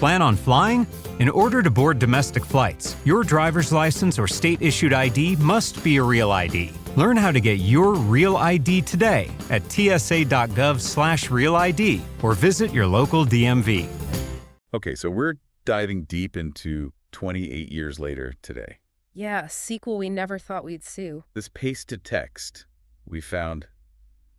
Plan on flying? In order to board domestic flights, your driver's license or state-issued ID must be a real ID. Learn how to get your real ID today at tsa.gov/real ID or visit your local DMV. Okay, so we're diving deep into 28 years later today. Yeah, a sequel we never thought we'd see. This paste-to-text we found,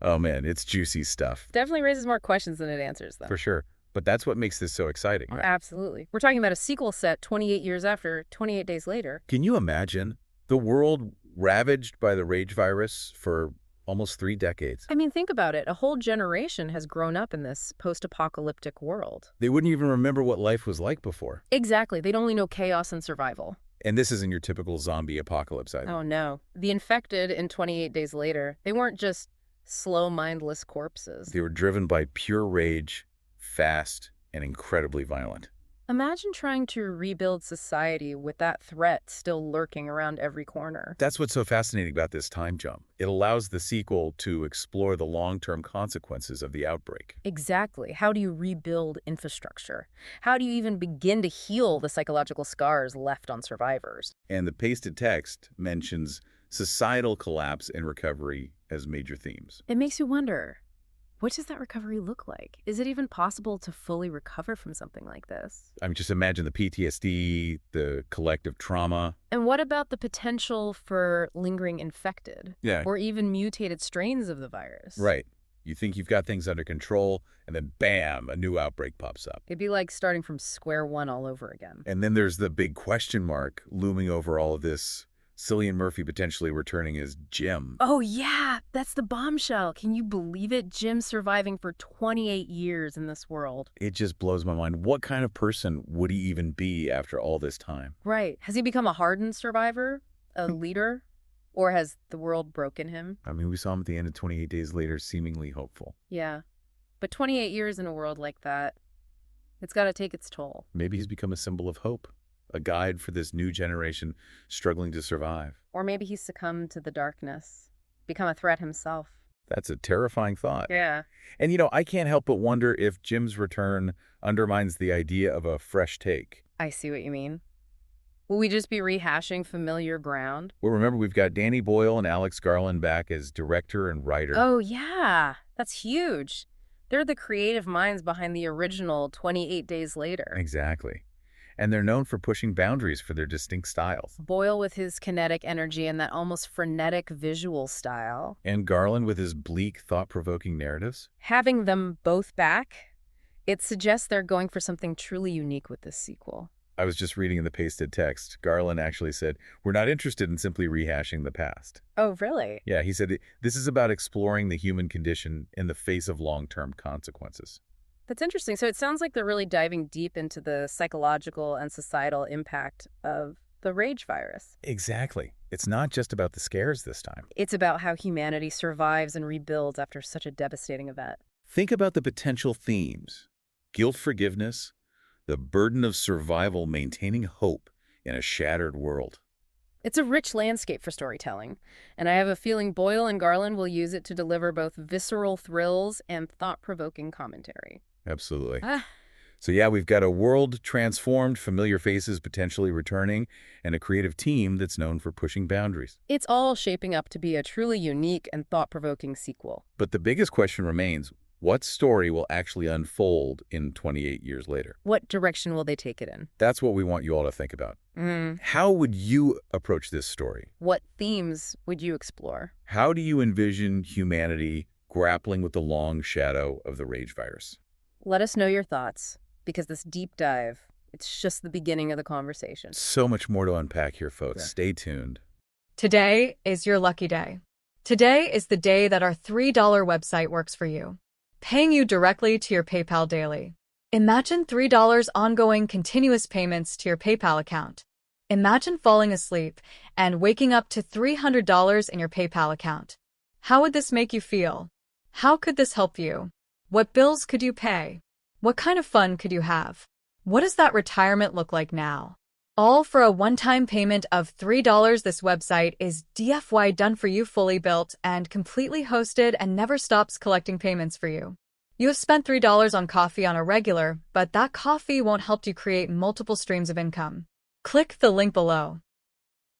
oh man, it's juicy stuff. Definitely raises more questions than it answers, though. For sure. But that's what makes this so exciting, right? Absolutely. We're talking about a sequel set 28 years after, 28 days later. Can you imagine the world ravaged by the rage virus for almost 3 decades? I mean, think about it. A whole generation has grown up in this post-apocalyptic world. They wouldn't even remember what life was like before. Exactly. They'd only know chaos and survival. And this isn't your typical zombie apocalypse either. Oh, no. The infected in 28 days later, they weren't just slow, mindless corpses. They were driven by pure rage, fast, and incredibly violent. Imagine trying to rebuild society with that threat still lurking around every corner. That's what's so fascinating about this time jump. It allows the sequel to explore the long-term consequences of the outbreak. Exactly. How do you rebuild infrastructure? How do you even begin to heal the psychological scars left on survivors? And the pasted text mentions societal collapse and recovery as major themes. It makes you wonder, what does that recovery look like? Is it even possible to fully recover from something like this? I mean, just imagine the PTSD, the collective trauma. And what about the potential for lingering infected? Yeah. Or even mutated strains of the virus? Right. You think you've got things under control, and then bam, a new outbreak pops up. It'd be like starting from square one all over again. And then there's the big question mark looming over all of this. Cillian Murphy potentially returning as Jim. Oh, yeah. That's the bombshell. Can you believe it? Jim surviving for 28 years in this world. It just blows my mind. What kind of person would he even be after all this time? Right. Has he become a hardened survivor? A leader? Or has the world broken him? I mean, we saw him at the end of 28 Days Later, seemingly hopeful. Yeah. But 28 years in a world like that, it's got to take its toll. Maybe he's become a symbol of hope. A guide for this new generation struggling to survive. Or maybe he's succumbed to the darkness, become a threat himself. That's a terrifying thought. Yeah. And, you know, I can't help but wonder if Jim's return undermines the idea of a fresh take. I see what you mean. Will we just be rehashing familiar ground? Well, remember, we've got Danny Boyle and Alex Garland back as director and writer. Oh, yeah. That's huge. They're the creative minds behind the original 28 Days Later. Exactly. And they're known for pushing boundaries for their distinct styles. Boyle with his kinetic energy and that almost frenetic visual style. And Garland with his bleak, thought-provoking narratives. Having them both back, it suggests they're going for something truly unique with this sequel. I was just reading in the pasted text. Garland actually said, "We're not interested in simply rehashing the past." Oh, really? Yeah, he said, "This is about exploring the human condition in the face of long-term consequences." That's interesting. So it sounds like they're really diving deep into the psychological and societal impact of the rage virus. Exactly. It's not just about the scares this time. It's about how humanity survives and rebuilds after such a devastating event. Think about the potential themes. Guilt forgiveness, the burden of survival, maintaining hope in a shattered world. It's a rich landscape for storytelling, and I have a feeling Boyle and Garland will use it to deliver both visceral thrills and thought-provoking commentary. Absolutely. So yeah, we've got a world transformed, familiar faces potentially returning, and a creative team that's known for pushing boundaries. It's all shaping up to be a truly unique and thought-provoking sequel. But the biggest question remains, what story will actually unfold in 28 years later? What direction will they take it in? That's what we want you all to think about. How would you approach this story? What themes would you explore? How do you envision humanity grappling with the long shadow of the rage virus? Let us know your thoughts, because this deep dive, it's just the beginning of the conversation. So much more to unpack here, folks. Yeah. Stay tuned. Today is your lucky day. Today is the day that our $3 website works for you, paying you directly to your PayPal daily. Imagine $3 ongoing continuous payments to your PayPal account. Imagine falling asleep and waking up to $300 in your PayPal account. How would this make you feel? How could this help you? What bills could you pay? What kind of fun could you have? What does that retirement look like now? All for a one-time payment of $3. This website is DFY done for you, fully built and completely hosted, and never stops collecting payments for you. You have spent $3 on coffee on a regular, but that coffee won't help you create multiple streams of income. Click the link below.